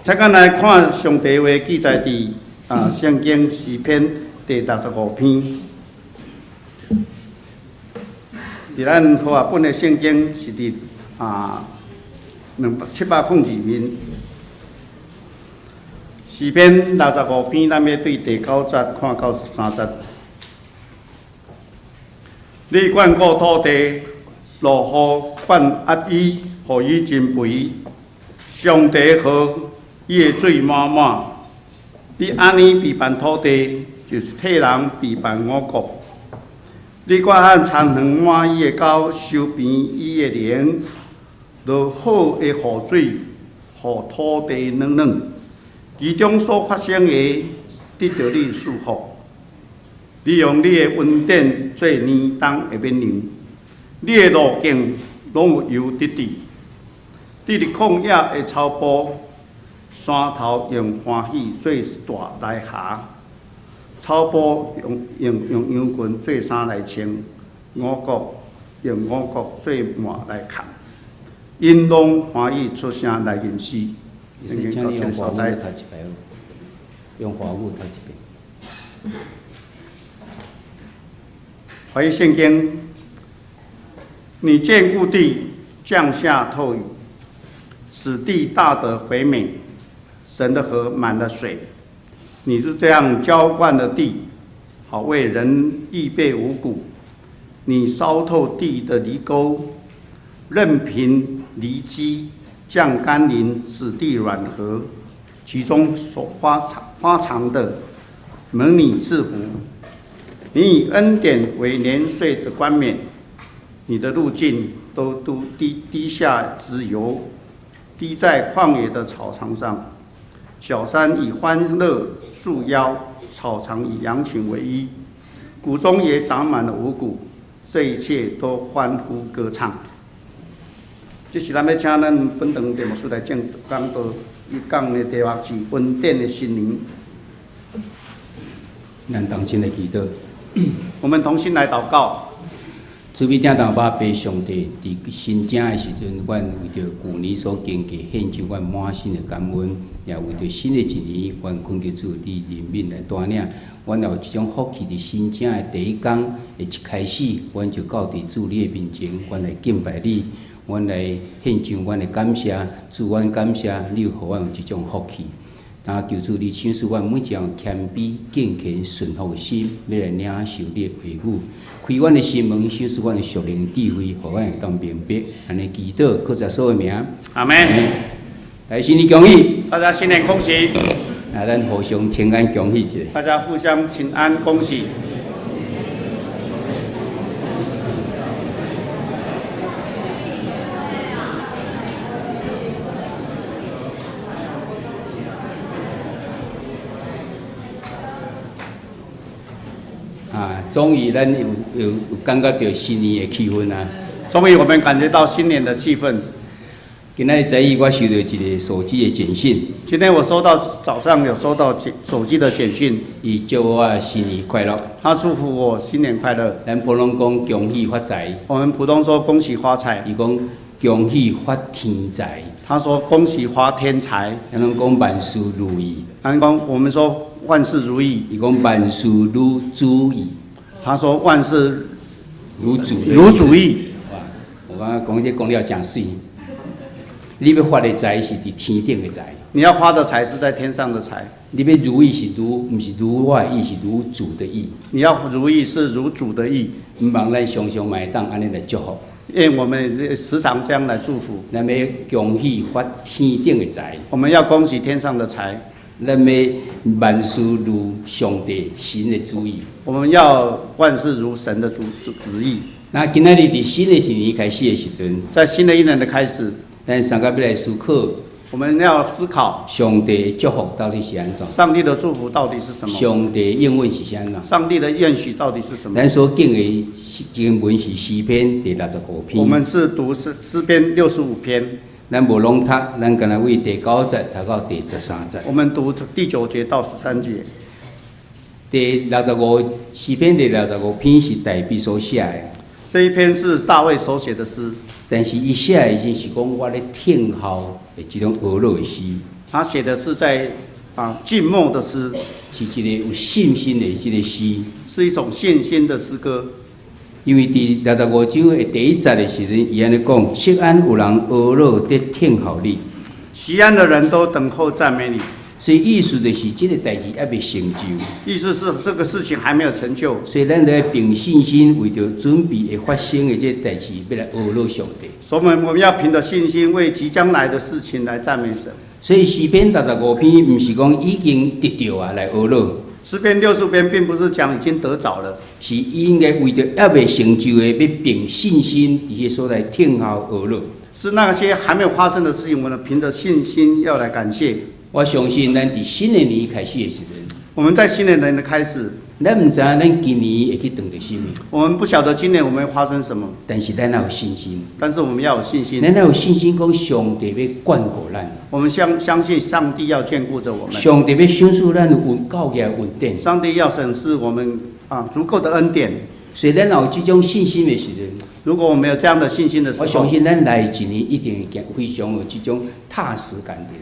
再讲来看上帝话记载伫圣经诗篇第65篇。伫咱和合本的圣经是伫702面。诗篇65篇，咱要对第9节看到13节。你眷顾土地，落雨灌压伊，互伊增肥。上帝好，伊的水满满。你安尼备办土地，就是替人备办五谷。你搁按田园满伊的狗，收平伊的粮，落好的雨水，互土地软软。其中所发生的，得到你祝福。你用你的恩典做年冬的冕旒，你的路径拢有油得滴。你伫旷野的草坡，山头用欢喜做大来下，草坡用羊群做衫来穿，五谷用五谷做麻来扛，因拢欢喜出声来吟诗。请你用华语读一遍，用华语读一遍。怀疑圣经，你眷顾地，降下透雨，使地大得肥美。神的河满了水，你是这样浇灌了地，好为人预备五谷。你烧透地的犁沟，任凭犁机降甘霖，使地软和，其中所发藏的，蒙你赐福。你以恩典为年岁的冠冕，你的路径都滴下脂油，滴在旷野的草场上。小山以欢乐束腰，草场以羊群为衣，谷中也长满了五谷，这一切都欢呼歌唱。这是咱要请咱本堂题目师来讲到，伊讲的题目是恩典的心灵。咱同心来祈祷。我们同心来祷告。慈悲正当把拜上帝，伫新正的时阵，阮为着旧年所经过，献上阮满心的感恩，也为着新的一年，阮恳求主你怜悯来带领。阮也有一种福气，伫新正的第一天的一开始，阮就到伫主你的面前，阮来敬拜你，阮来献上阮的感谢，主阮感谢你，予阮有一种福气。但求主你赏赐阮每一样谦卑、敬虔、顺服的心，要来领受你的话语，开阮的心门，赏赐阮的属灵智慧，予阮会当明白。安尼祈祷，靠着所有名。阿门。来，新年恭喜！大家新年恭喜！啊，咱互相请安恭喜一下。大家互相请安恭喜。终于，咱有感觉到新年的气氛啊！终于，我们感觉到新年的气氛。今仔早起我收到一个手机的简讯。今天我早上有收到手机的简讯，伊祝我新年快乐。他祝福我新年快乐。咱普通讲恭喜发财。我们普通说恭喜发财。伊讲恭喜发天财。他说恭喜发天财。咱拢讲万事如意。我们说万事如意。伊讲万事如主意。他说万事如主意。我刚刚讲这讲了真水。你要发的财是伫天顶的财。你要发的财是在天上的财。你要如意是如，不是如我的意，是如主的意。你要如意是如主的意。毋望咱常常买当安尼来祝福。愿我们时常这样来祝福。咱要恭喜发天顶的财。我们要恭喜天上的财。咱要万事如上帝神的旨意。我们要万事如神的旨意。那今仔日伫新的一年开始的时阵，在新的一年的开始，咱三个要来思考，我们要思考上帝的祝福到底是安怎？上帝的祝福到底是什么？上帝的应允是安怎？上帝的应许到底是什么？咱所敬的经文是诗篇第65篇。我们是读诗篇65篇。咱无拢读，咱干那为第9节读到第13节。我们读第9节到13节。诗篇第65篇是大卫所写的。这一篇是大卫所写的诗，但是伊写的已经是讲我咧听候的一种娱乐的诗。他写的是在静默的诗，是一个有信心的一个诗。是一种信心的诗歌。因为伫65章的第1节的时阵，伊安尼讲：锡安有人俄勒在听候你。锡安的人都等候赞美你。所以意思就是这个代志还未成就。意思是这个事情还没有成就。所以咱得凭信心，为着准备会发生的这代志，要来俄勒上帝。所以我们要凭着信心，为即将来的事情来赞美神。所以诗篇65篇，不是讲已经得到啊来俄勒。诗篇60篇并不是讲已经得着了，是应该为着还未成就的，要凭信心伫些所在听候俄勒。是那些还没有发生的事情，我们凭着信心要来感谢。我相信咱伫新的年开始的时阵，我们在新的年的开始，咱唔知咱今年会去撞到什么。我们不晓得今年我们会发生什么，但是咱要有信心。但是我们要有信心。咱要有信心，讲上帝要眷顾咱。我们相信上帝要眷顾着我们。上帝要享受咱有教业稳定。上帝要审视我们足够的恩典。所以咱有这种信心的时阵，如果我们有这样的信心的时候，我相信咱来一年一定会非常有这种踏实感的。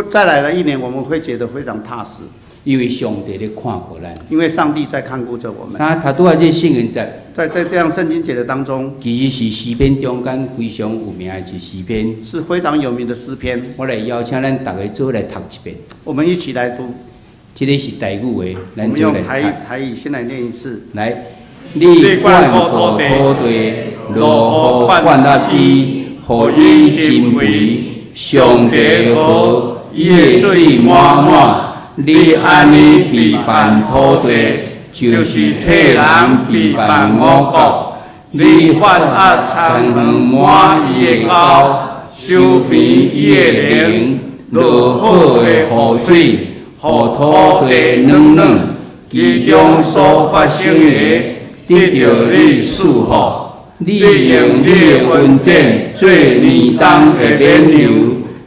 再来了一年，我们会觉得非常踏实，因为上帝在看顾咱，因为上帝在看顾着我们。他拄啊这圣言节，在这样圣经节的当中，其实是诗篇中间非常有名的一诗篇，是非常有名的诗篇。我来邀请咱大家做来读一遍。我们一起来读。这个是台语的，我们用台语先来念一次。来，你管土地，落雨灌入伊，互伊真肥。上帝好，伊的水满满。你安尼备办土地，就是替人备办五谷。你发压田园满伊的沟，收平伊的灵，落好的雨水，互土地软软。其中所发生的，得到你祝福。你用你的恩典做年冬的暖流，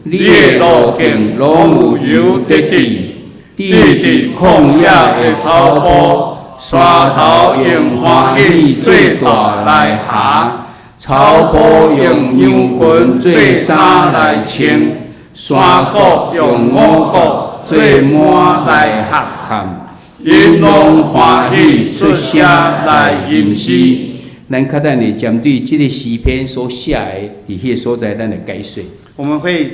你的路径拢有油得地。地伫旷野的草坡，山头用欢喜做大来下，草坡用羊群做衫来穿，山谷用五谷做满来合，因拢欢喜出声来吟诗。咱较等下针对这个诗篇所写的，伫迄个所在，咱来解说。我们会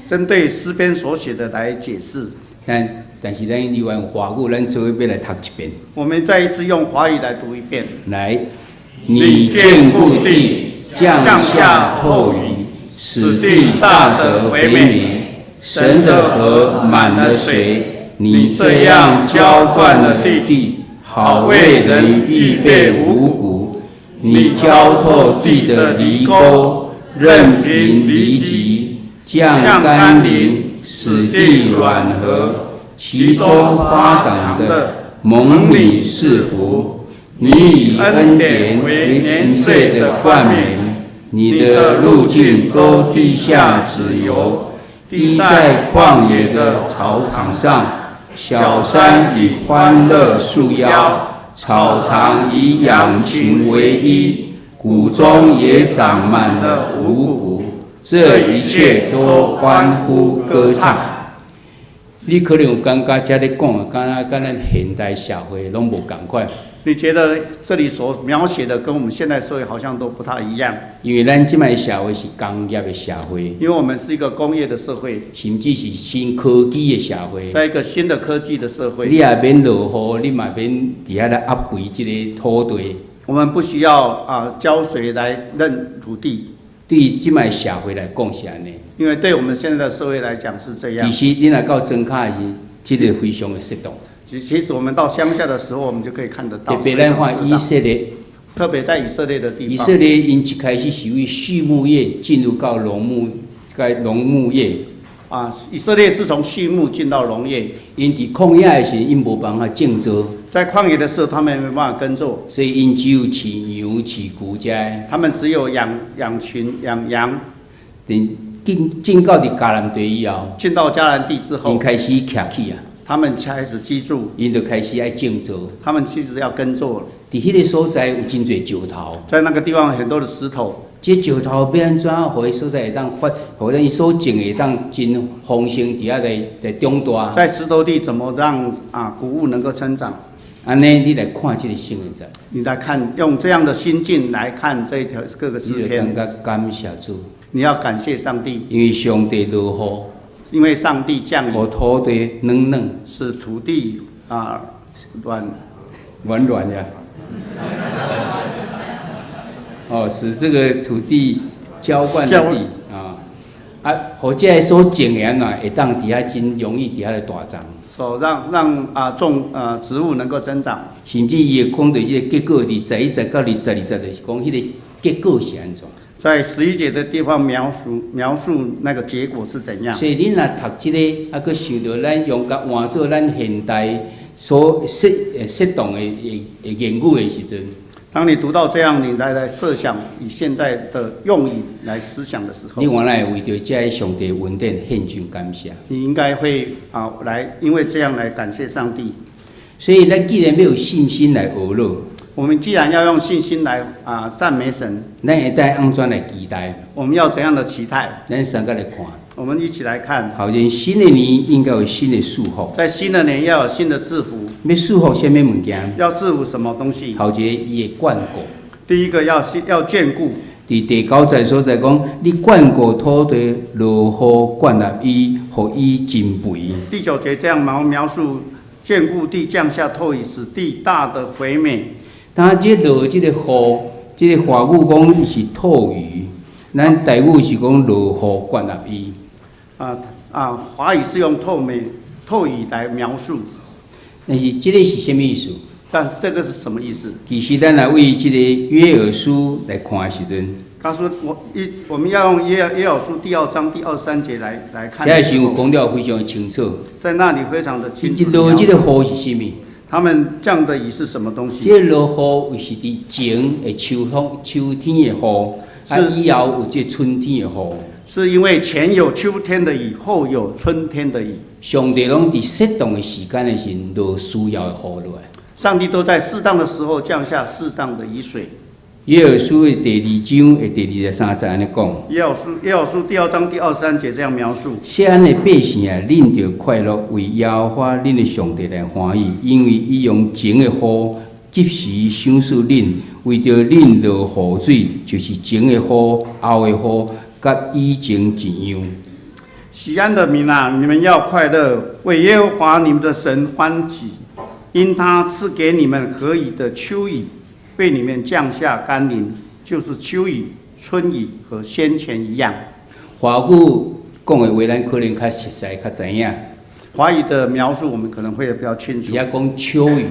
针对诗篇所写的来解释。但是咱另外用华语，咱做要来读一遍。我们再一次用华语来读一遍。来，你眷顾地，降下透雨，使地大得肥美。神的河满了水，你这样浇灌了地，好为人预备五谷。你浇透地的犁沟，任凭犁瘠，降甘霖，使地软和。其中发展的蒙你赐福，你以恩典为年岁的冠冕，你的路径都滴下脂油，滴在旷野的草场上，小山以欢乐束腰，草场以羊群为衣，谷中也长满了五谷，这一切都欢呼歌唱。你可能有感觉，遮咧讲，敢若咱现代社会拢无共款。你觉得这里所描写的跟我们现代社会好像都不太一样？因为咱即摆社会是工业的社会，因为我们是一个工业的社会，甚至是新科技的社会，在一个新的科技的社会。你也免落雨，你嘛免伫遐来压肥即个土地。我们不需要浇水来认土地。对即摆社会来讲是安尼。因为对我们现在的社会来讲是这样。其实你若到庄卡时，即个非常的适当。其实我们到乡下的时候，我们就可以看得到。特别咱看以色列，特别在以色列的地方。以色列因一开始是由畜牧业进入到农牧业。以色列是从畜牧进到农业。因伫旷野的时，因无办法种植。在旷野的时候，他们没办法耕作，所以因只有饲羊、饲牛遮。他们只有养群、养羊。进到伫迦南地以后，进到迦南地之后，因开始徛起啊。他们开始居住，因就开始爱种植。他们其实要耕作了。伫迄个所在有真侪石头，在那个地方有很多的石头。这石头要安怎，互伊所在会当发，互咱伊所种会当真丰盛，伫遐来长大。在石头地怎么让谷物能够成长？安尼，你来看这个圣经，你来看，用这样的心境来看这一条各个诗你就篇，感觉感谢主，你要感谢上帝，因为上帝落雨，因为上帝降雨，互土地软软，使土地软软呀。哦，使这个土地浇灌的地互这个所种的安怎会当伫遐真容易伫遐来大长。让植物能够增长，甚至伊会讲到这个结果伫11节到20、20，就是讲迄个结果是安怎。在11节的地方描述那个结果是怎样。所以你若读这个，搁想到咱用甲换做咱现代所适当的言语的时阵，当你读到这样，你来设想以现在的用语来思想的时候，你原来为着这上帝恩典献上感谢。你应该会因为这样来感谢上帝。所以咱既然要有信心来学乐，我们既然要用信心来赞美神，咱会带安怎来期待？我们要怎样的期待？咱三个来看。我们一起来看。好，人新的年应该有新的祝福。在新的年要有新的祝福。要祝福什么物件？要祝福什么东西？头一个伊会眷顾。第一个要眷顾。伫第9节所在讲，你眷顾土地，落雨灌入伊，互伊增肥。第9节这样描述眷顾地降下透雨，使地大的肥美。当这落这个雨，这个华语讲是透雨，咱台语是讲落雨灌入伊。华语是用透雨来描述，但是这个是什么意思？但是这个是什么意思？其实咱来为这个约珥书来看的时阵，他说我们要用约珥书第2章第23节来看。遐时有讲了非常的清楚，在那里非常的清楚。落这个雨是什么？他们降的雨是什么东西？这落雨是伫前的秋天的雨，以后有这春天的雨。是因为前有秋天的雨，后有春天的雨。上帝拢伫适当的时间的时候落需要的雨落来。上帝都在适当的时候降下适当的雨水。约珥书的第2章的第23节安尼讲。约珥书第2章第23节这样描述：西安的百姓啊，恁着快乐，为耶和华恁的上帝来欢喜，因为伊用前的雨及时赏赐恁，为着恁落雨水，就是前的雨、后的雨，甲以前一样。西安的民啊，你们要快乐，为耶和华你们的神欢喜，因他赐给你们何以的秋雨，为你们降下甘霖，就是秋雨、春雨和先前一样。华语讲的话，咱可能较熟悉、较知影。华语的描述我们可能会比较清楚。也讲秋雨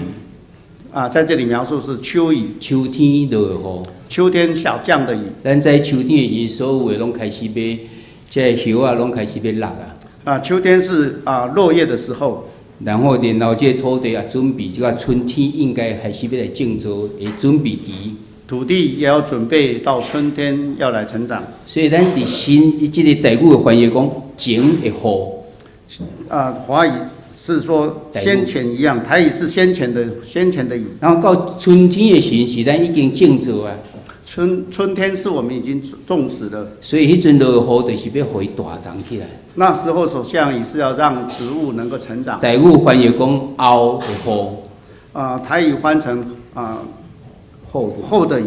在这里描述是秋雨，秋天落的雨，秋天小降的雨。咱在秋天的时，所有的拢开始要，这叶啊拢开始要落啊。秋天是落叶的时候。然后这土地也准备，这个春天应该开始要来种植的准备期。土地也要准备到春天要来成长。所以咱伫新这个台语的翻译讲前的雨。华语是说先前一样，台语是先前的雨。然后到春天的时是咱已经种植啊。春天是我们已经种植了。所以迄阵落雨就是要互伊大长起来。那时候所降雨是要让植物能够成长。台语翻译讲后的雨。台语翻成后的雨。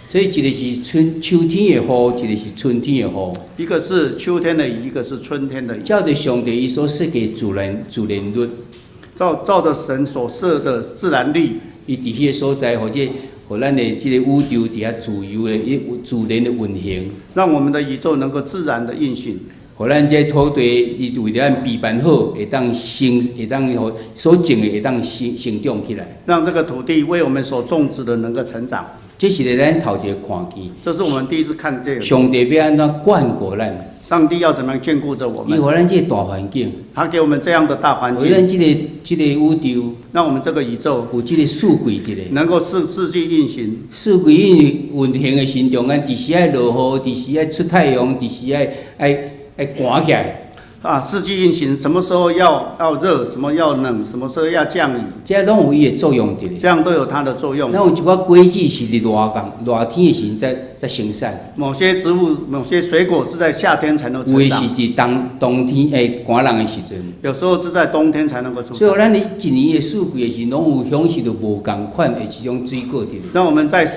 所以一个是秋天的雨，一个是春天的雨。一个是秋天的雨，一个是春天的雨。照着上帝伊所设计自然律，照着神所设的自然律，伊伫迄个所在，或者互咱的即个宇宙伫遐自由的自然的运行，让我们的宇宙能够自然的运行。互咱这土地伊为了咱备办好，会当所种的会当成长起来。让这个土地为我们所种植的能够成长。这是咱头一个看见。这是我们第一次看见。上帝要安怎眷顾咱？上帝要怎么样眷顾着我们？伊互咱这个大环境，他给我们这样的大环境，为咱这个宇宙，让我们这个宇宙有这个四季能够四季运行。四季运行的时中，咱伫时爱落雨，伫时爱出太阳，伫时爱寒起来。四季运行，什么时候要热，什么要冷，什么时候要降雨，这拢有伊的作用伫咧。这样都有它的作用。咱有一寡果子是伫热天的时阵才生产，某些植物、某些水果是在夏天才能成长，有的是伫冬天寒冷的时阵。有时候是在冬天才能够出所以，产。咱一年的四季的时，拢有享受到无共款的一种水果伫咧。那我们在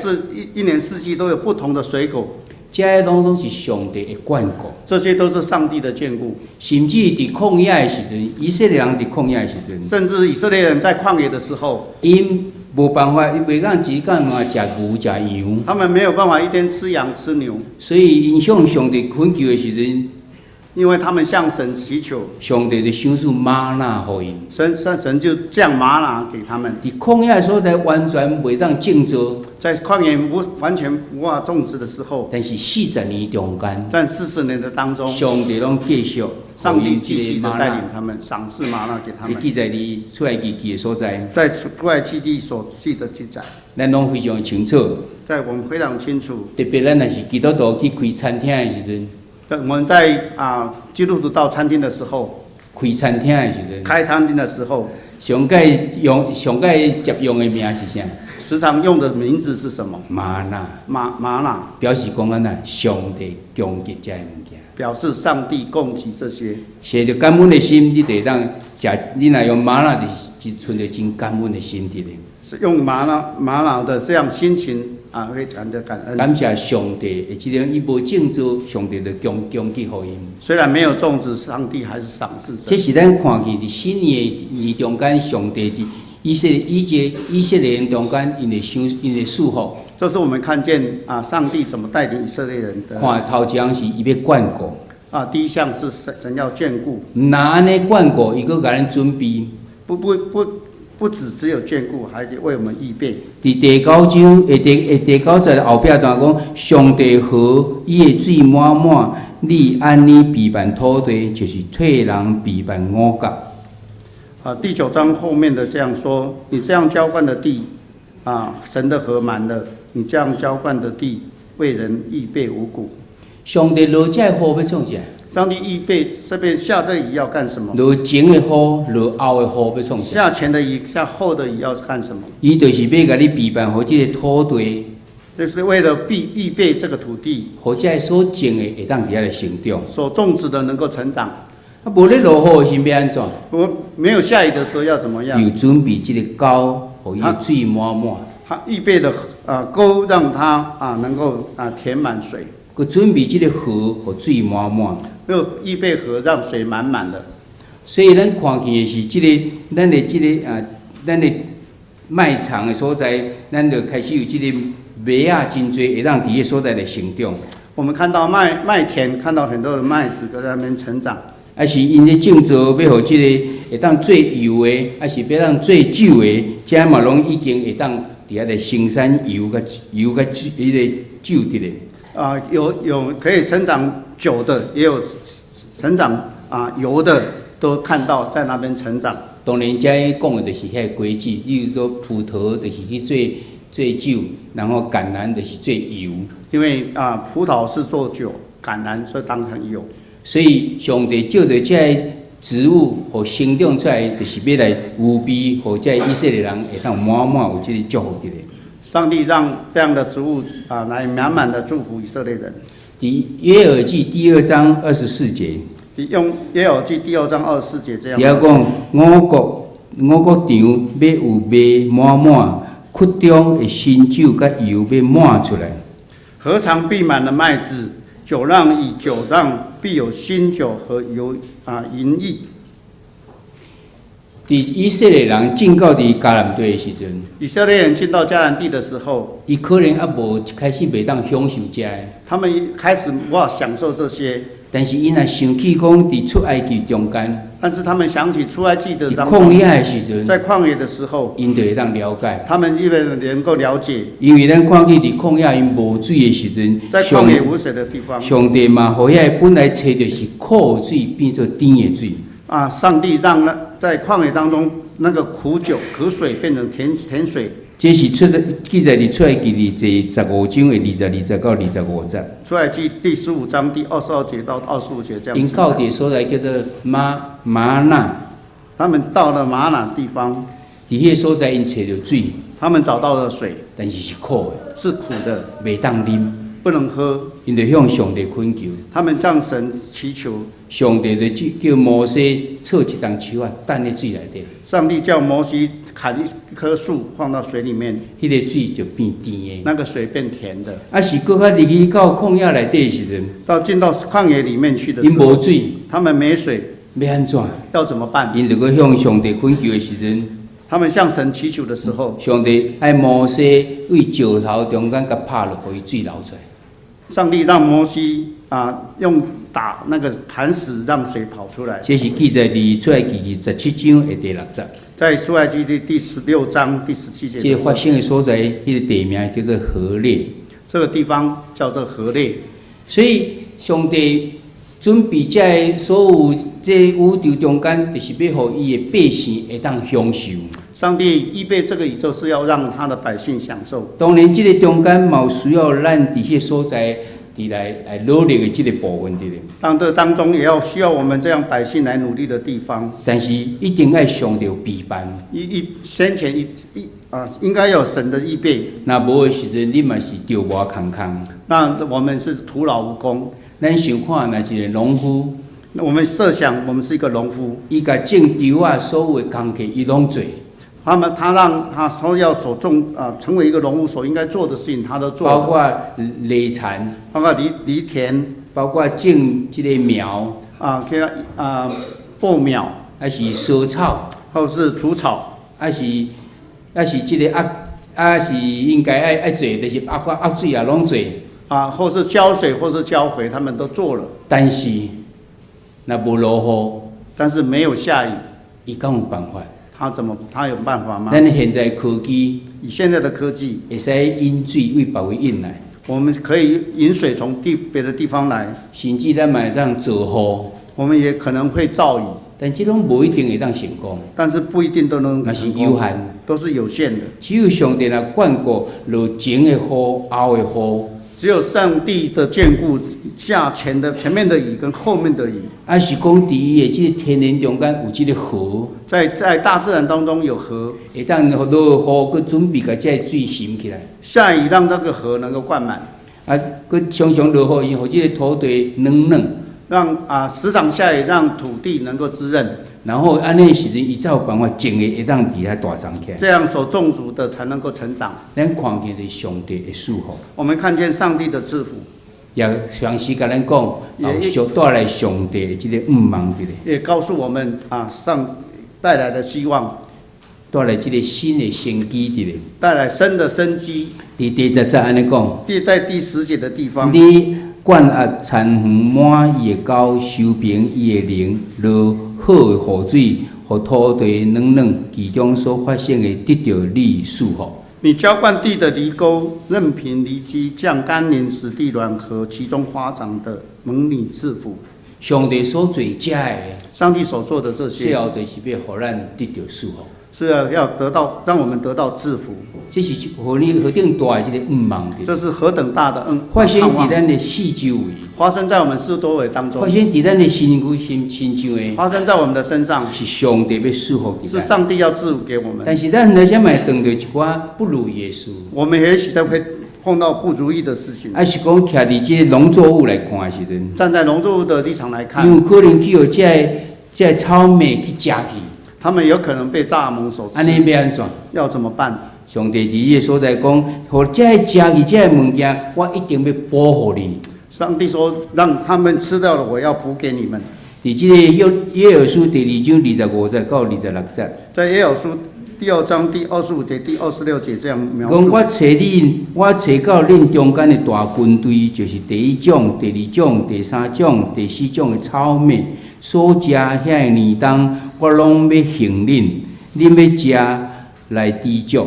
一年四季都有不同的水果，这些拢是上帝的眷顾，这些都是上帝的眷顾。甚至伫旷野的时阵，以色列人伫旷野的时阵，甚至以色列人在旷野的时候，因无办法，伊袂当一工啊食牛食羊，他们没有办法一天吃羊吃牛，所以因向上帝恳求的时阵，因为他们向神祈求，上帝就赏赐玛纳互因。神就降玛拿给他们。伫旷野所在完全袂当种植，在旷野完全无法种植的时候，但是40年中间，在40年的当中，上帝拢继续上帝继续的带领他们，赏赐玛拿给他们。记载伫出来记的所在，在出来记记所记的记载，咱拢非常清楚。在我们非常清楚。特别咱若是基督徒去开餐厅的时阵，我们在基督徒到餐厅的时候，开餐厅的时阵，开餐厅的时候，上界接用的名是啥？时常用的名字是什么？玛纳，玛拿，表示讲咱上帝供给这些物件，表示上帝供给这些。写着感恩的心，你就当食，你若用玛纳，就是存着真感恩的心伫咧。是用玛拿的这样心情非常的感恩。感谢上帝的这种伊无种植，上帝就供给互因。虽然没有种植，上帝还是赏赐者。这是咱看见伫新年中间，上帝伫以色列人中间，因的祝福。这是我们看见上帝怎么带领以色列人的。看头一项是伊要眷顾。第一项是神要眷顾。那安尼眷顾，伊阁甲咱准备。不只有眷顾，还得为我们预备。伫第9章第9节后壁段讲，上帝河伊的水满满，你安尼备办土地，就是替人备办五角。第9章后面的这样说：你这样浇灌的地，神的河满了；你这样浇灌的地，为人预备五谷。上帝落这雨要创啥？上帝预备这边下这雨要干什么？落前的雨，落后的雨要创啥？下前的雨，下后的雨要干什么？伊就是要甲你备办好这个土地，就是为了预备这个土地，好这所种的会当伫遐来成长，所种植的能够成长。无咧落雨的时候要安怎？没有下雨的时候要怎么样？有准备这个沟，互伊水满满。他预备的沟，让它能够填满水。佮准备这个河，互水满满。又预备河，让水满满的。所以咱看见的是咱的卖场的所在，咱就开始有这个麦啊真多，会当伫个所在来成长。我们看到麦田，看到很多的麦子在那边成长。还是因咧种植要互这个会当做油的，还是要当做酒的，这嘛拢已经会当伫遐来生产油甲迄个酒伫咧。有可以成长酒的，也有成长油的，都看到在那边成长。当然，这讲的就是遐个果子，例如说葡萄就是去做酒，然后橄榄就是做油。因为葡萄是做酒，橄榄所以当成油。所以上帝借着这植物互生长出来，就是要来预备，互这以色列人会当满满有这个祝福伫咧。上帝让这样的植物来满满的祝福以色列人。伫约珥记第2章24节，用约珥记第2章24节这样。也讲五谷场要有卖满满，窟中的新酒甲油要满出来。何尝必满了麦子？酒让以酒让，必有新酒和油盈溢。伫以色列人进到伫迦南地的时阵，以色列人进到迦南地的时候，伊可能无一开始袂当享受这个。他们开始无法享受这些，但是因若想起讲伫出埃及中间，但是他们想起出埃及的当旷野的时阵，在旷野的时候，因就会当了解。他们因为能够了解，因为咱看见伫旷野因无水的时阵，在旷野无水的地方，上帝嘛，互遐本来找就是苦水变做甜的水。上帝让在旷野当中那个苦水变成甜水。这是记载伫出埃及第15章的20、20到25节。出埃及第15章第22节到25节这样。因到地所在叫做玛纳，他们到了玛拿地方，伫迄个所在因找到水，他们找到了水，但是是苦的，是苦的，袂当啉，不能喝。因就向上帝恳求，他们向神祈求，上帝就叫摩西插一丛树啊，等喺水内底，上帝叫摩西砍一棵树放到水里面，迄个水就变甜的。那个水变甜的。啊是搁较入去到旷野内底的时阵，到进到旷野里面去的时因候，无水，他们没水，要安怎？要怎么办？因就搁向上帝恳求的时阵，他们向神祈求的时候，上帝爱摩西为石头中间甲拍落，互伊水流出来。上帝让摩西用打那个磐石让水跑出来。这是记载伫出埃及17章的第6节。在出埃及的第16章第17节，这个发生的所在，迄个地名叫做何烈。这个地方叫做何烈。所以上帝准备这所有这宇宙中间，就是要互伊的百姓会当享受。上帝预备这个宇宙是要让他的百姓享受。当然，这个中间嘛需要咱伫迄所在伫来努力的这个部分伫咧。这当中也要需要我们这样百姓来努力的地方。但是一定要上帝陪伴。先前应该有神的预备。那无的时阵，你嘛是着磨空空。那我们是徒劳无功。咱想看，若一个农夫，我们设想我们是一个农夫，伊甲种稻啊，所有的工课伊拢做。他让他所种成为一个农夫所应该做的事情，他都做了。包括犁田，包括犁田，包括种这个苗播苗，还是烧草，或是除草，还是这个是应该爱做，就是压水啊，拢做。或是浇水，或是浇肥，他们都做了。但是，那无落雨，但是没有下雨，伊敢有办法？他有办法吗？咱现在科技，以现在的科技，会使引水为别位引来。我们可以引水从别的地方来，甚至咱嘛会当造雨，我们也可能会造雨，但这种无一定会当成功。但是不一定都能成功，那是有限，都是有限的。只有上帝来管顾落前的雨、后的雨。只有上帝的眷顾下前面的雨跟后面的雨，还是讲伫伊的这个天然中间有这个河，在大自然当中有河，会当落雨，佮准备甲这个水渗起来。下雨让这个河能够灌满，佮常常落雨，互这个土地软软，让时常下雨，让土地能够滋润。然后安尼时阵，伊才有办法种的会当伫遐大长起来。这样所种植的才能够成长。咱看见是上帝的祝福。我们看见上帝的祝福，也详细甲咱讲，后带来上帝的这个望伫咧。也告诉我们带来的希望，带来这个新的生机伫咧。带来新的生机。伫第10节安尼讲，在第10节的地方，你灌压田园满伊的沟，收平伊的灵，落好的雨水，互土地软软，其中所发生的得到你祝福。你浇灌地的犁沟，任凭犁机降甘霖，使地软和，其中花长的蒙你赐福。上帝所做遮的，上帝所做的这些，最后就是要互咱得到祝福。是要让我们得到祝福。这是何等大的这个望的。这是何等大的发生在咱的四周围，发生在我们四周围当中，发生在咱的身上的，发生在我们的身上，是上帝要祝福的。是上帝要祝福给我们。但是咱有时嘛会碰到一寡不如意的事。我们也许会碰到不如意的事情。还是讲徛伫这农作物来看的时阵，站在农作物的立场来看，因为可能去有这草莓去食去。他们有可能被蚱蜢所吃，安尼要安怎？要怎么办？上帝伫伊个所在讲，互这食去这物件，我一定要保护你。上帝说，让他们吃掉了，我要补给你们。伫这个约珥书第2章25节到26节，在约珥书第2章第25节、第26节这样描述。讲我找到恁中间的大军队，就是第1种、第2种、第3种、第4种的草莓。所食遐个年冬，我拢要行恁，恁要食来知足，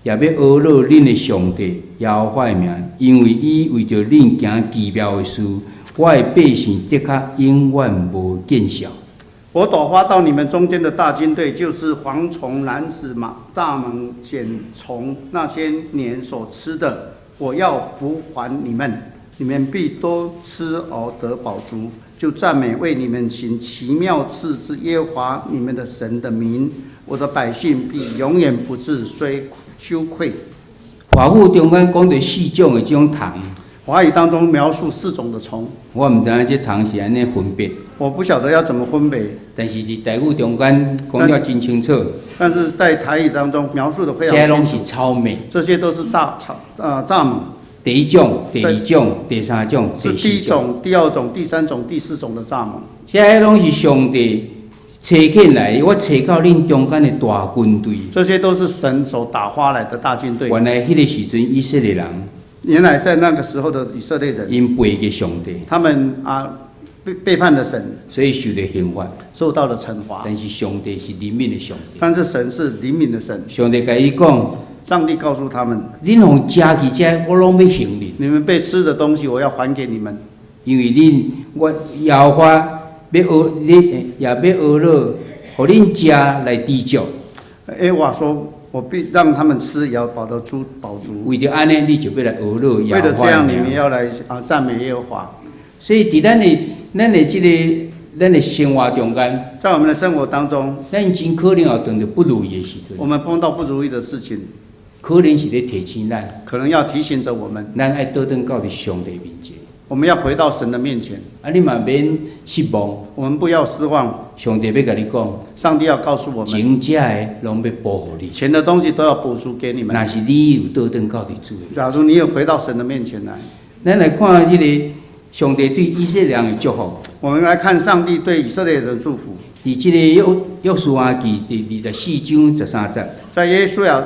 也要讹落恁的上帝耶和华的名，因为伊为着恁行奇妙的事，我的百姓的确永远无见效。我朵发到你们中间的大军队，就是蝗虫、蝻子、蚱蜢、茧虫，那些年所吃的，我要补还你们，你们必多吃而得饱足，就赞美为你们行奇妙事之耶和华你们的神的名。我的百姓必永远不致羞愧。华府中间讲到4种的这种虫，华语当中描述4种的虫，我唔知影这虫是安尼分别，我不晓得要怎么分别。但是伫台语中间讲了真清楚。但是在台语当中描述的非常清楚。这拢是草莓，这些都是蚱蜢。第1种、第2种、第3种、是第4第一种、种，第2种、第3种、第4种的蚱蜢。这拢是上帝找起来，我找到恁中间的大军队。这些都是神所打发来的大军队。原来迄个时阵，以色列人原来在那个时候的以色列人，因背给上帝，他们背叛了神，所以受到刑罚。受到了惩罚。但是上帝是怜悯的上帝，但是神是怜悯的神，上帝甲伊讲：上帝告诉他们，恁互食去这，我拢要还你，你们被吃的东西我要还给你们，因为我耶和华要你也要学了，互恁食来知足。我说我必让他们吃，也要饱足。为着安尼，你就要来学了耶和华。为了这样，你们要来赞美耶和华。所以伫咱的生活中间，在我们的生活当中，咱真可能有碰到不如意的时阵，我们碰到不如意的事情，可能是咧提醒咱，可能要提醒着我们，咱爱倒转到伫上帝面前。我们要回到神的面前。你嘛免失望，我们不要失望。上帝要甲你讲，上帝要告诉我们，前者的拢要保护你，钱的东西都要补足给你们。若是你有倒转到伫主的面前，假如你有回到神的面前来，咱来看这个上帝对以色列人的祝福。我们来看上帝对以色列人的祝福。伫这个约书亚记第24章13节，在耶稣亚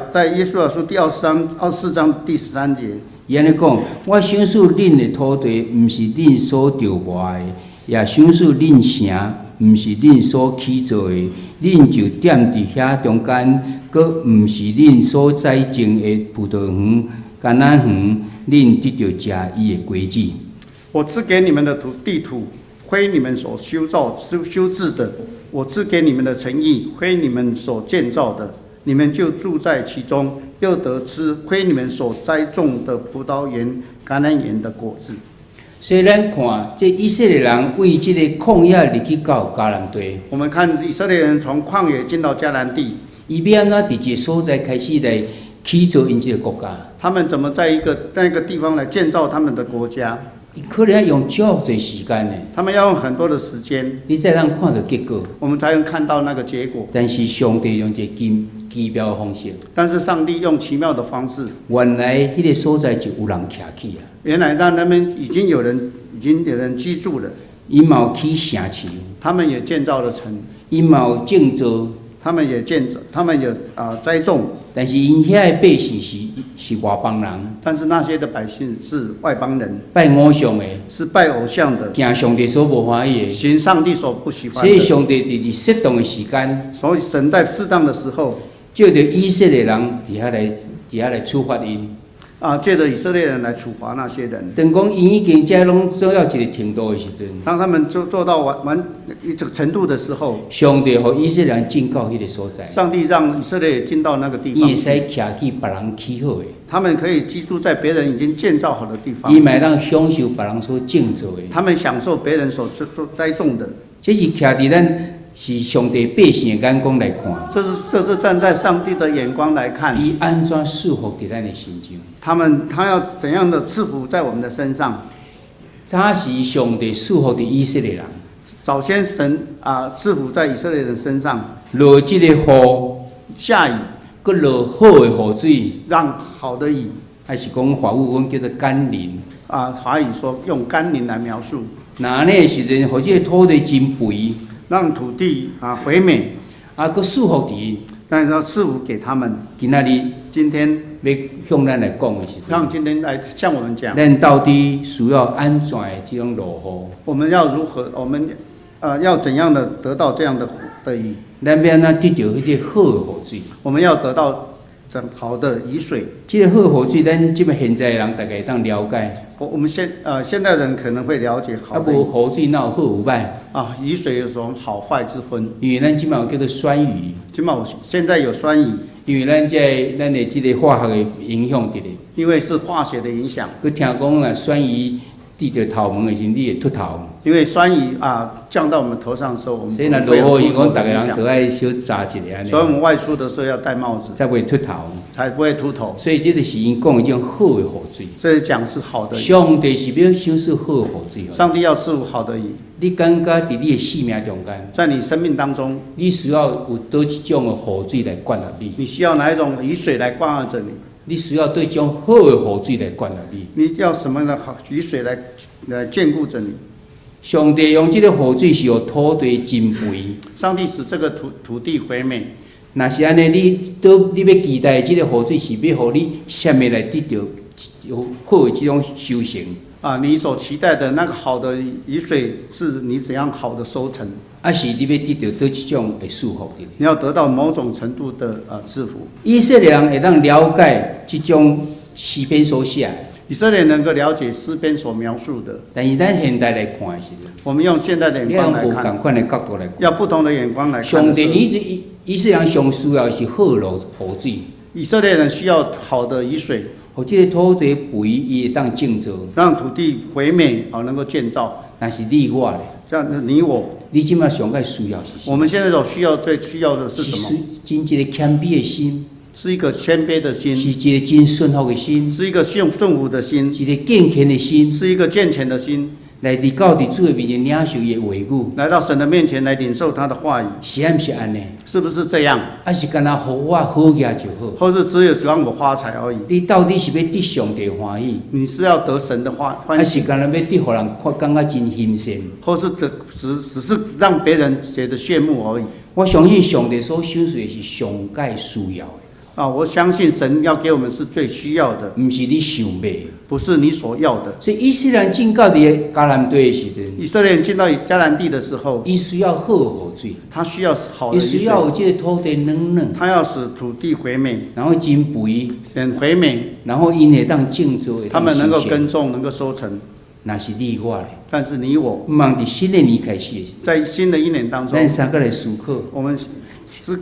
书第24章第13节，伊安尼讲：我想使恁的土地，毋是恁所着磨的，也想使恁城，毋是恁所起造的。恁就踮伫遐中间，阁毋是恁所栽种的葡萄园、橄榄园，恁得着食伊的果子。我赐给你们的地土，非你们所修治的；我赐给你们的城邑，非你们所建造的。你们就住在其中，又得吃非你们所栽种的葡萄园、橄榄园的果子。所以咱看，这以色列人为这个旷野入去到迦南地。我们看以色列人从旷野进到迦南地，伊要安怎伫一个所在开始来起造因这个国家？他们怎么在一个地方来建造他们的国家？伊可能要用足侪时间呢。他们要用很多的时间，你才能看到结果。我们才能看到那个结果。但是上帝用一个奇妙的方式。但是上帝用奇妙的方式。原来迄个所在就有人徛起啊。原来让他们已经有人居住了。因嘛有起城市。他们也建造了城。因嘛有种植。他们也栽种。但是因遐的百姓是外邦人。但是那些的百姓是外邦人。拜偶像的。是拜偶像的。行上帝所不欢喜的。行上帝所不喜欢的。所以上帝伫适当的时间。所以神在适当的时候。借着以色列人伫遐来处罚因。借着以色列人来处罚那些人。等讲因已经这拢做到一个程度的时阵，当他们做到一个程度的时候，上帝和以色列人进到迄个所在。上帝让以色列进到那个地方。伊会使徛去别人起好的。他们可以居住在别人已经建造好的地方。伊嘛当享受别人所种植的。他们享受别人所栽种的。这是徛伫咱是上帝百姓的眼光来看。这是站在上帝的眼光来看。伊安怎束缚伫咱的心中？他要怎样的赐福在我们的身上？早时上帝束缚伫以色列人。早先神赐福在以色列人身上。落这个雨，下雨，佮落好的雨水，让好的雨。还是讲华语讲叫做甘霖。华语说用甘霖来描述。那呢时阵，互这个土地真肥。让土地肥美，佮束缚伫因，但是要赐福给他们。今天要向咱来讲的时阵，让今天来向我们讲，咱到底需要安怎的这种落雨？我们要如何？我们要怎样的得到这样的雨？咱要安怎得到迄个好的雨水？我们要得到好的雨水。这个好雨水，咱即摆现在的人大概会当了解。我们现代人可能会了解好的。无雨水哪有好有歹？雨水有种好坏之分。因为咱即摆有叫做酸雨。现在有酸雨。因为咱的即个化学的影响伫咧。因为是化学的影响。佮听讲啦，酸雨滴着头毛的时，你会秃头。因为酸雨降到我们头上的时候，我们所以若落雨，讲大家人都爱小扎一下安尼。所以我们外出的时候要戴帽子，才袂秃头。才不会秃头。所以这就是因讲一种好的雨水。所以讲是好的雨。上帝是要享受好的雨水。上帝要赐福好的雨。你感觉伫你的生命中间，在你生命当中，你需要有倒一种的雨水来灌入你？你需要哪一种雨水来灌溉着你？你需要对种好的雨水来灌入你？你要什么样的好雨水来眷顾着你？上帝用这个雨水是让土地增肥。上帝使这个土地肥美。若是安尼，你要期待这个雨水是要互你什么来得到好的这种修行？你所期待的那个好的雨水，是你怎样好的收成？还是你要得到倒一种的祝福的？你要得到某种程度的赐福。以色列人会当了解这种诗篇所写。以色列能够了解诗篇所描述的。但是咱现代来看的时候，我们用现代的眼光来看，要用不同的角度来看，要不同的眼光来看。上帝以色列人上需要的是好雨水。以色列人需要好的雨水，互这个土地肥，伊会当建造，让土地肥美，能够建造。但是你我咧，像你我，你今麦上个需要是什么？我们现在最需要的是什么？是真一个谦卑的心，是一个谦卑的心，是一个真顺服的心，是一个顺服的心，是一个健全的心，是一个健全的心。来伫到伫主的面前领受伊的话语，来到神的面前来领受他的话语，是毋是安尼？是不是这样？还是干那互我好嘢就好？或是只让我发财而已？你到底是要得上帝欢喜？你是要得神的欢喜？还是干那要得互人感觉真新鲜？或是只是让别人觉得羡慕而已？我相信上帝所享受的是上界需要的。我相信神要给我们是最需要的，不是你想要的，不是你所要的。所以以色列人进到伫迦南地的时阵，以色列人进到迦南地的时候，伊需要好雨水，他需要好的雨水，伊需要有这个土地嫩嫩，他要使土地肥美，然后真肥，很肥美，然后因会当建造，他们能够耕种，能够收成。那是你我咧，但是你我，毋茫伫新的年开始，在新的一年当中，咱三个来思考，我们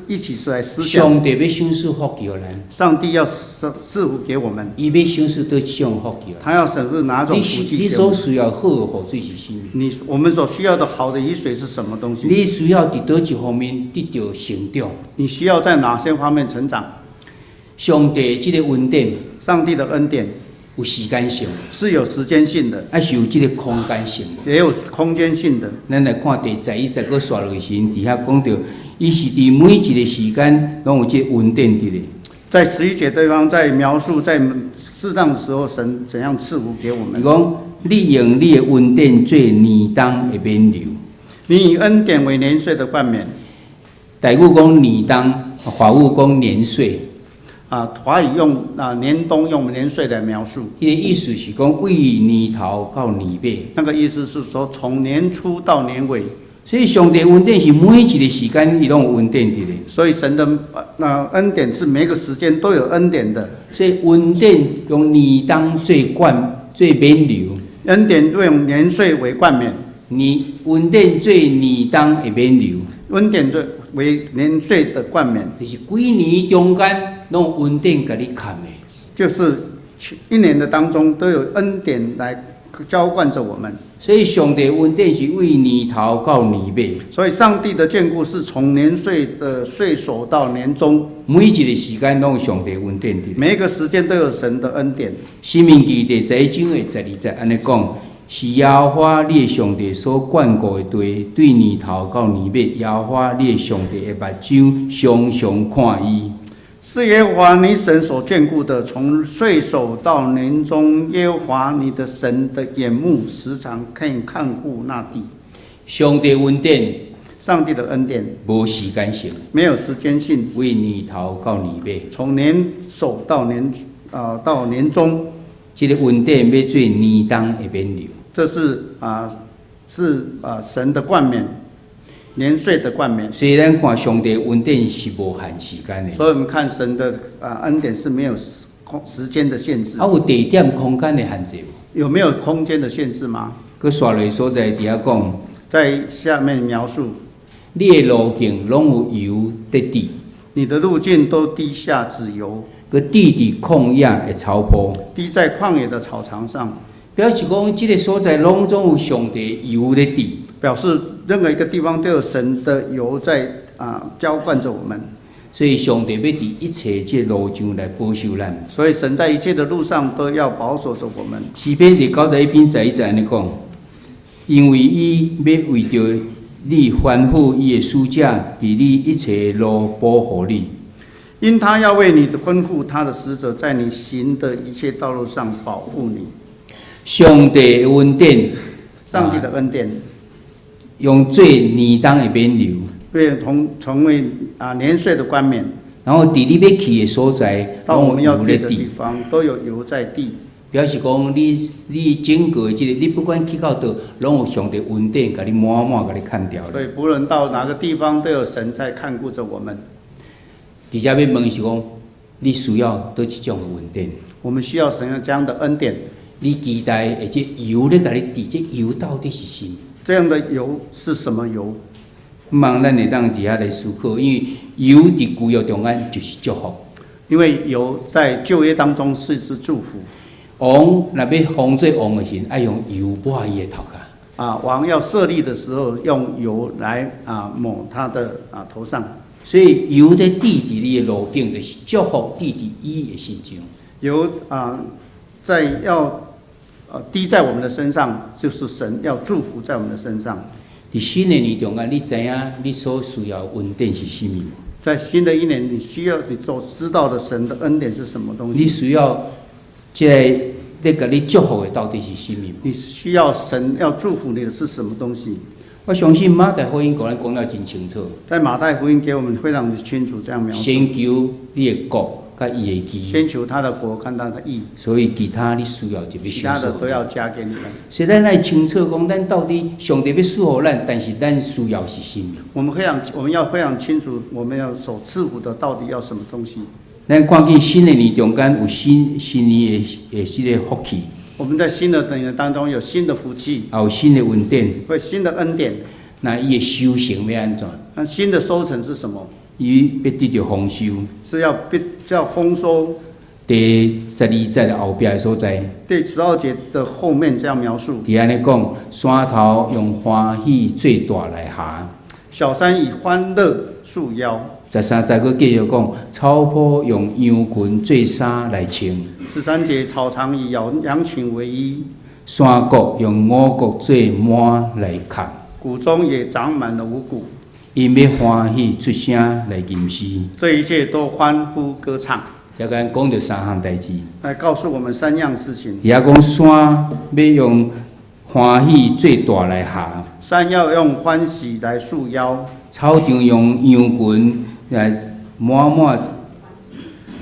一起来思想。上帝要享受福给咱，上帝要赐福给我们，伊要享受到这种福给他要审视哪种福气给我们。你所需要好的雨水是什么？我们所需要的好的雨水是什么东西？你需要伫倒一方面得到成长？你需要在哪些方面成长？上帝这个恩典，上帝的恩典有时间性，是有时间性的，还是有这个空间性，也有空间性的。咱来看第11个刷落去时，底下讲到，伊是伫每一个时间拢有这个恩典伫咧。在11节对方在描述，在适当的时候，神怎样赐福给我们。伊讲，你用你的恩典做年冬的免流。你以恩典为年岁的冠冕。台语讲年冬，华语讲年岁。华语用年冬用年岁来描述。伊的意思是讲，为年头到年尾。那个意思是说，从年初到年尾。所以上帝恩典是每一个时间伊拢有恩典伫咧。所以神的恩典是每个时间都有恩典的。所以恩典用年冬做免流。恩典用年岁为冠冕。恩典做年冬的免流。恩典为年岁的冠冕。就是几年中间拢有恩典甲你看的。就是一年的当中都有恩典来浇灌着我们。所以上帝恩典是为年头到年尾。所以上帝的眷顾是从年岁的岁首到年终，每一个时间都有上帝恩典的。每一个时间都有神的恩典。申命记第11章的12节安尼讲，是耶和华你的上帝所眷顾的地，对年头到年尾，耶和华你的上帝的目睭常常看伊。是耶和华你神所眷顾的，从岁首到年终，耶和华你的神的眼目时常看顾那地。上帝恩典，上帝的恩典无时间性，没有时间性，为年头到年尾，从年首到年终，这个恩典要做年冬的免流。这是神的冠冕。年岁的冠冕。所以咱看上帝恩典是无限时间的，所以我们看神的恩典是没有时间的限制。有地点、空间的限制无？有没有空间的限制吗？佮刷落所在底下讲，在下面描述，你的路径拢有油得滴，你的路径都滴下脂油，佮滴伫旷野的草坡，滴在旷野的草场上，表示讲即个所在拢总有上帝油咧滴。表示任何一个地方都有神的油在浇灌着我们。所以上帝要伫一切即路上来保守咱。所以神在一切的路上都要保守着我们。诗篇第91篇11安尼讲，因为伊要为着你吩咐伊的使者，伫你一切路保护你。因他要为你的吩咐他的使者，在你行的一切道路上保护你。上帝的恩典，上帝的恩典，用最年当的免流，会成为年岁的冠冕。然后伫你要去的所在，到我们要去的地有咧地，方都有油在地，表示讲你整个即个，你不管去到倒，拢有上帝恩典，甲你满满甲你看掉了。所以不论到哪个地方，都有神在看顾着我们。伫遮要问的是讲，你需要倒一种的恩典？我们需要神这样的恩典。你期待的这油咧甲你滴，这油到底是什么？这样的油是什么油？望咱会当伫遐来思考，因为油伫旧约中间就是祝福。因为油在旧约当中是祝福。王若要封做王的时，爱用油抹伊的头壳。王要设立的时候，用油来抹他的头上。所以油咧滴伫你的路径，就是祝福滴伫伊的心上。油在要滴在我们的身上，就是神要祝福在我们的身上。伫新的年中间，你知影你所需要恩典是什么？在新的一年，你所知道的神的恩典是什么东西？你需要即个咧甲你祝福的到底是什么？你需要神要祝福你的是什么东西？我相信马太福音甲咱讲了真清楚。在马太福音给我们非常的清楚这样描述。先求你的国甲伊的义，先求他的国，看他的义，所以其他你需要就要其他的都要加给你们。所以咱来清楚讲，咱到底上帝要赐福咱，但是咱需要是什么？我们要非常清楚，我们要所赐福的到底要什么东西。咱看见新的年中间有新年的这个福气，我们在新的年当中有新的福气，也有新的恩典，会新的恩典。那伊的修行要安怎？那新的收成是什么？伊要得到丰收，是要丰收。第12节的后壁的所在，第12节的后面这样描述：伫安尼讲，山头用欢喜最大来下，小山以欢乐束腰。13节佫继续讲，草坡用羊群做衫来穿。13节草场以羊群为衣，山谷用五谷做满来扛，谷中也长满了五谷。因要欢喜出声来吟诗。这一切都欢呼歌唱。才甲咱讲着3项代志，来告诉我们3样事情。伫遐讲山要用欢喜做大来下，山要用欢喜来束腰，草场用羊群来满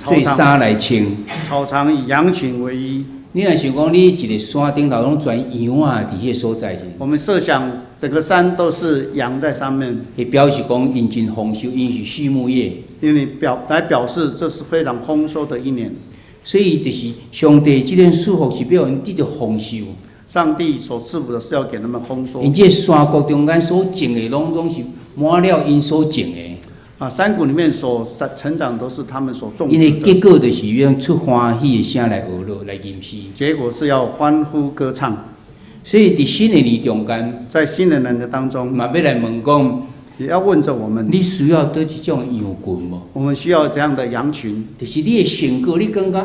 做衫来穿。草场以羊群为衣。你若想讲，你一个山顶头拢全羊啊，伫迄个所在是？我们设想整个山都是羊在上面，会表示讲因真丰收，因是畜牧业。因为表示这是非常丰收的一年。所以就是上帝即种祝福是要因得到丰收。上帝所赐福的是要给他们丰收。因这山谷中间所种的，拢总是满了因所种的。山谷里面所成长都是他们所种植的。因为结果就是用出欢喜的声来娱乐来吟诗。结果是要欢呼歌唱。所以伫新的年中间，在新的年的当中，嘛要来问讲，也要问着我们：你需要倒一种羊群无？我们需要这样的羊群。就是你的性格，你感觉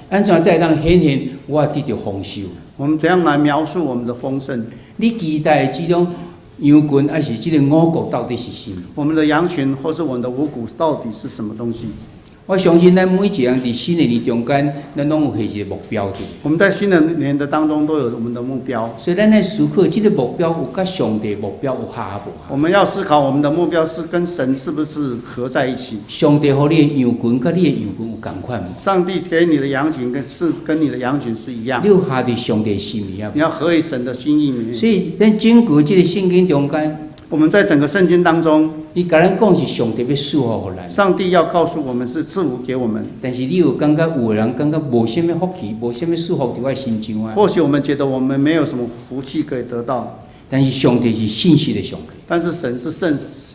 安怎才当显现我得到丰收？我们怎样来描述我们的丰盛？你期待这种羊群，还是这个五谷到底是什么？我们的羊群或是我们的五谷到底是什么东西？我相信咱每一个人伫新的年中间，咱拢有一个目标的。我们在新的年的当中都有我们的目标，所以咱来思考，这个目标有甲上帝目标有合无？我们要思考我们的目标是跟神是不是合在一起？上帝互你的羊群，甲你的羊群有共款无？上帝给你的羊群跟你的羊群是一样。你有合伫上帝的心意啊？你要合于神的心意里面。所以咱整个这个圣经中间，我们在整个圣经当中，伊甲咱讲是上帝要赐福互咱，上帝要告诉我们是赐福给我们。但是你有感觉有的人感觉无什么福气，无什么祝福伫我身上啊？或许我们觉得我们没有什么福气可以得到，但是上帝是信实的上帝，但是神是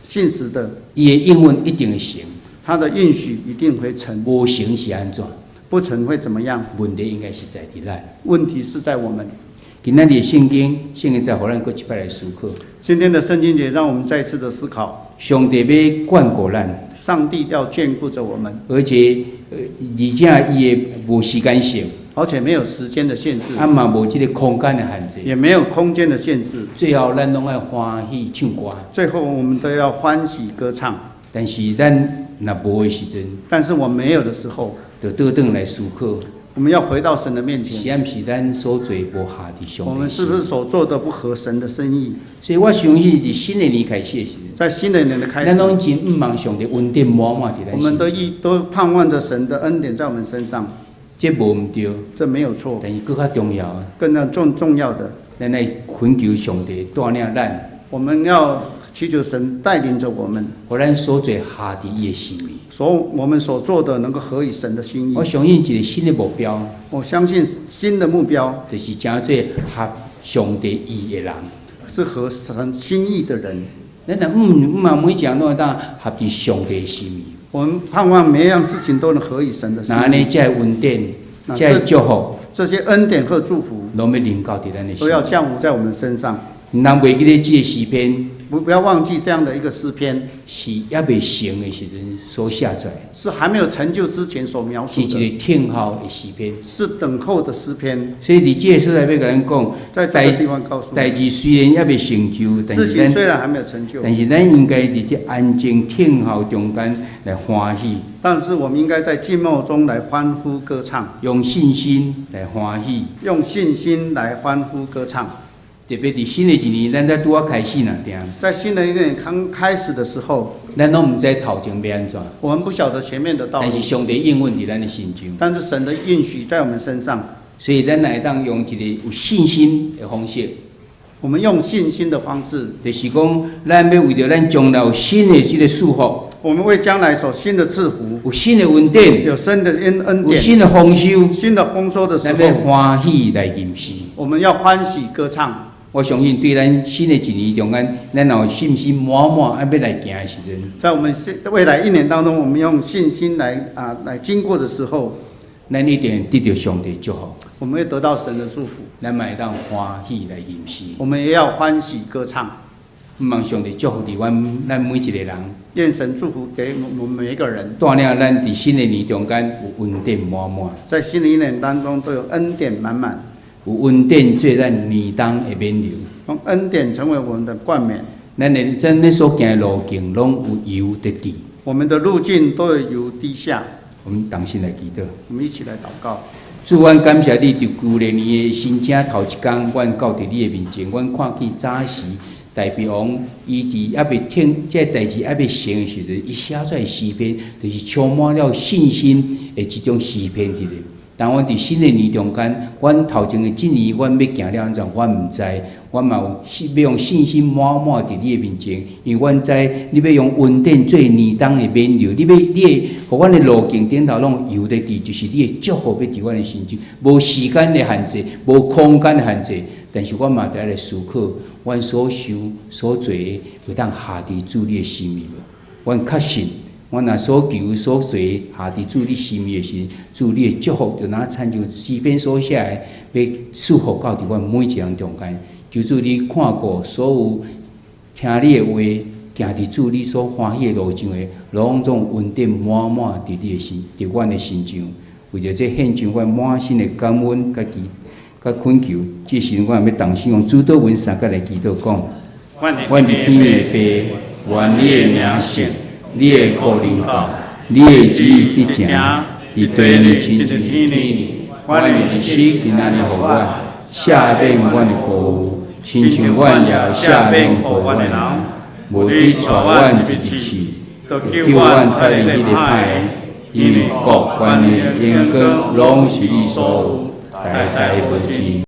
信实的，伊的应允一定会成，他的应许一定会成，无成是安怎？不成会怎么样？问题应该是在伫咱。问题是在我们。今仔日的圣经再互咱搁一摆来思考。今天的圣经节让我们再次的思考，上帝要眷顾咱，上帝要眷顾着我们，而且伊的无时间性，而且没有时间的限制，嘛无即个空间的限制，也没有空间的限制。最后咱拢爱欢喜唱歌，最后我们都要欢喜歌唱。但是咱若无的时阵，但是我没有的时候，就倒转来思考。我们要回到神的面前，是毋是咱所做无下伫上帝？我们是不是所做的不合神的心意？所以我相信，伫新的年开始的时候，在新的年的开始，咱拢真毋望上帝恩典满满伫咱身上。我们都盼望着神的恩典在我们身上。这无毋对，这没有错。但是更较重要，更重要的，咱来恳求上帝带领咱。我们要祈求神带领着我们，互咱所做下伫伊的心意。我们所做的能够合以神的心意。我相信一个新的目标，我相信新的目标就是真做合上帝意的人，是合神心意的人。咱若毋嘛每一样都会当合伫上帝的心意。我们盼望每一样事情都能合以神的心意。那安尼，才会恩典，才会祝福，这些恩典和祝福，拢要临到伫咱的身上，都要降福在我们身上。人袂记得这个诗篇，不要忘记这样的一个诗篇，是还未成的时阵所写出来，是还没有成就之前所描述的，是一个听候的诗篇，是等候的诗篇。所以伫这个所在要甲咱讲，在这个地方告诉代志虽然还未成就，事情虽然还没有成就，但是咱应该伫这安静听候中间来欢喜。但是我们应该在静默中来欢呼歌唱，用信心来欢喜，用信心来欢呼歌唱。特别伫新的一年，咱才拄啊开始若定，在新的一年刚开始的时候，咱拢毋知头前要安怎，我们不晓得前面的道路，但是上帝应允伫咱的心中，但是神的应许在我们身上，所以咱来当用一个有信心的方式。我们用信心的方式，就是讲，咱要为着咱将来有新的这个祝福，我们为将来所新的赐福，有新的恩典，有新的恩典，有新的丰收，新的丰收的时咱要候，欢喜来吟诗。我们要欢喜歌唱。我相信对咱新的一年中间，咱若有信心满满要来行的时阵，在我们未来一年当中，我们用信心来经过的时候，咱一定得到上帝祝福，我们会得到神的祝福。咱嘛会当欢喜来吟诗。我们也要欢喜歌唱。毋望上帝祝福伫咱每一个人，愿神祝福给我们每一个人，带领咱伫新的年中间有恩典满满，在新的一年当中都有恩典满满，有恩典做咱年冬的免流，用恩典成为我们的冠冕。咱所行的路径拢有油得滴。我们的路径都有油滴下。我们同心来祈祷，我们一起来祷告。主，阮感谢你，伫旧年的新正头一天，阮到伫你的面前，阮看见早时大鼻王伊伫还未听这代志还未成的时阵，伊写出来诗篇，就是充满了信心的一种诗篇伫咧。但阮伫新的年中间，阮头前的一年，阮要行了安怎，阮毋知，阮嘛要用信心满满伫你的面前，因为阮知你要用恩典做年冬的免流，你的，互阮的路径顶头拢有得伫，就是你的祝福要伫阮的心中，无时间的限制，无空间的限制，但是阮嘛得来思考，阮所想所做的，会当下伫主你的心意无？阮确信。阮若所求所做下伫主你心意的时，主你的祝福就若亲像诗篇所写的，要束缚到伫阮每一人中间。求主你看过所有听你的话，行伫主你所欢喜的路上的，拢总恩典满满伫你的心，伫阮的心上。为着这献上阮满心的感恩，甲恳求，这时阮要同时用主祷文三角来祈祷讲：阮伫天的父，愿你的名圣。你的国临到，你的旨意必成，伫地里亲像天里。阮的日子今仔日互阮，赦免阮的过误，亲像阮也赦免互阮的人。无你带阮入去试，就叫阮脱离迄个歹的，因为国、权力、荣光，拢是你所有，代代无尽。